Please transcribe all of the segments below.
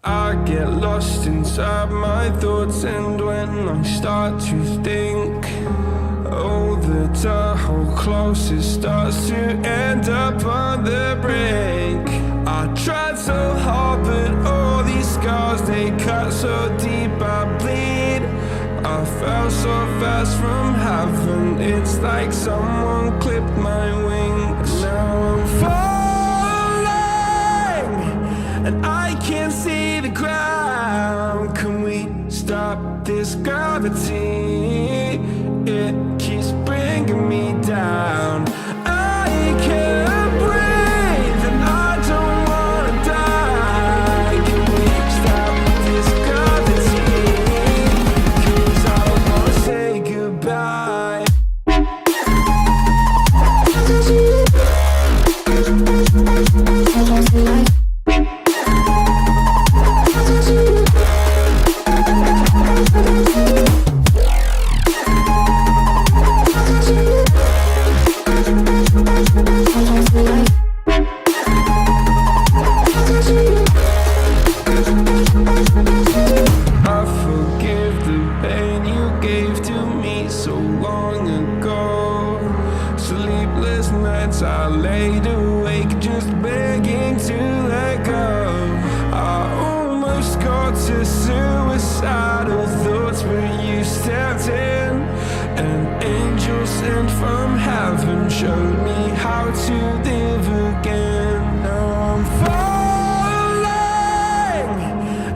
I get lost inside my thoughts, and when I start to think, oh, the turmoil close, it starts to end up on the brink. I tried so hard, but all these scars, they cut so deep, I bleed. I fell so fast from heaven, it's like someone clipped my wings. Now I'm falling, and I can't see the ground. Can we stop this gravity? It keeps bringing me down. I can't breathe, and I don't wanna die. Can we stop this gravity? 'Cause I don't wanna say goodbye. Sleepless nights, I laid awake just begging to let go. I almost got to suicidal thoughts, but you stepped in. An angel sent from heaven showed me how to live again. Now I'm falling,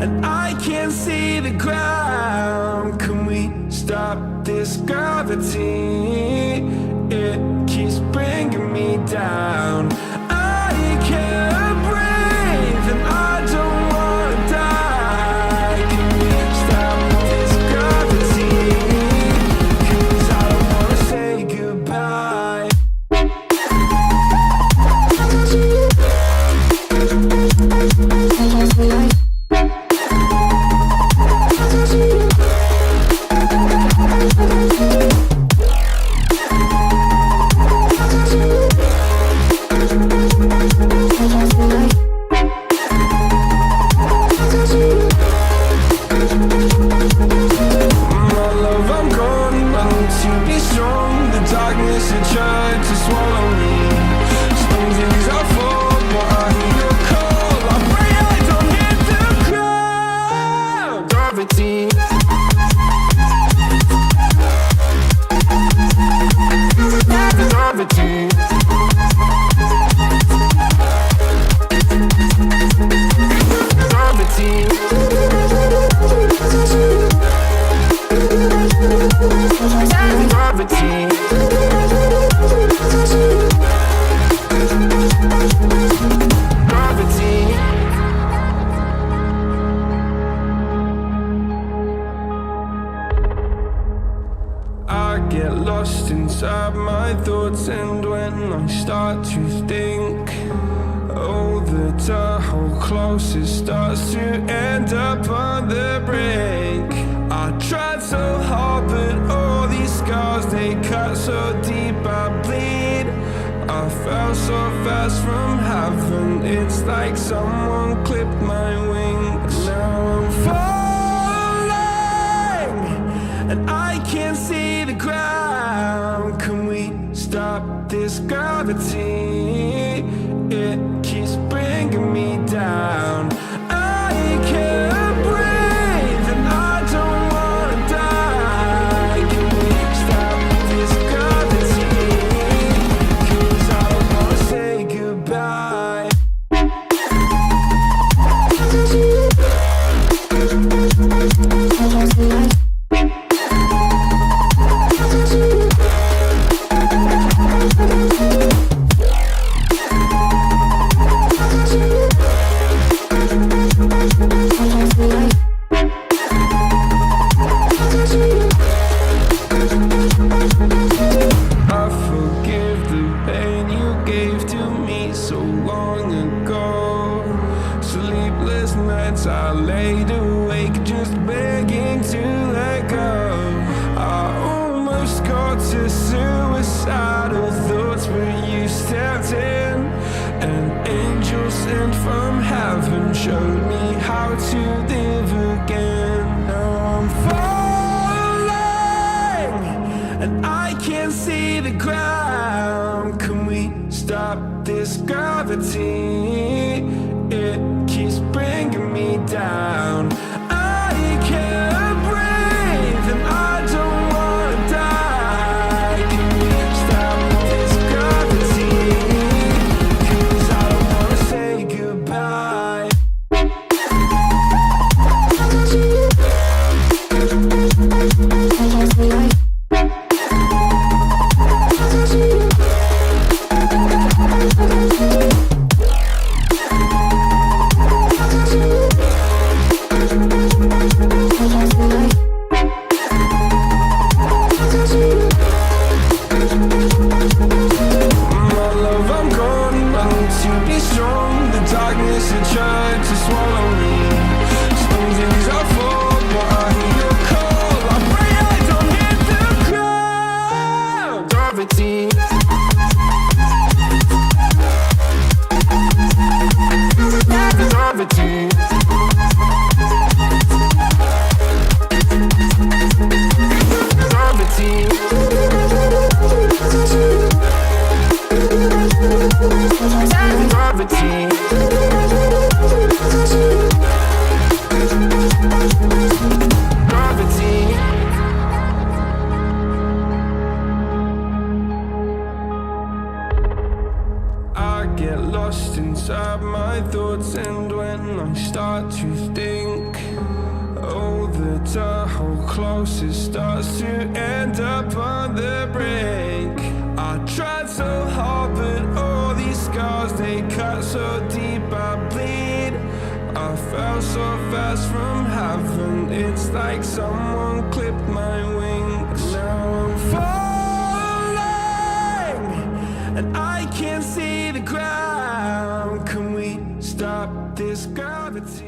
and I can't see the ground. Can we stop this gravity? It keeps bringing me down. I can't breathe, and I don't wanna die. Can we stop this gravity? 'Cause I don't wanna say goodbye. Darkness had tried to swallow me. Some days I fall, but I hear your call. I pray I don't hit the ground. Gravity. Gravity. Gravity. I get lost inside my thoughts, and when I start to think, oh, the turmoil close, it starts to end up on the brink. I tried so hard, but all these scars, they cut so deep, I bleed. I fell so fast from heaven, it's like someone clipped my wings. Now I'm falling, and I can't see the ground. Can we stop this gravity? It keeps bringing me down. I can't breathe, and I don't wanna die. Can we stop this gravity? 'Cause I don't wanna say goodbye. Sleepless nights, I laid awake just begging to let go. I almost got to suicidal thoughts, but you stepped in. An angel sent from heaven showed me how to gravity. Get lost inside my thoughts, and when I start to think, oh, the tunnel close, it starts to end up on the brink. I tried so hard, but all these scars, they cut so deep, I bleed. I fell so fast from heaven, it's like someone clipped my wings. Now I'm falling, and I can't see the ground. Can we stop this gravity?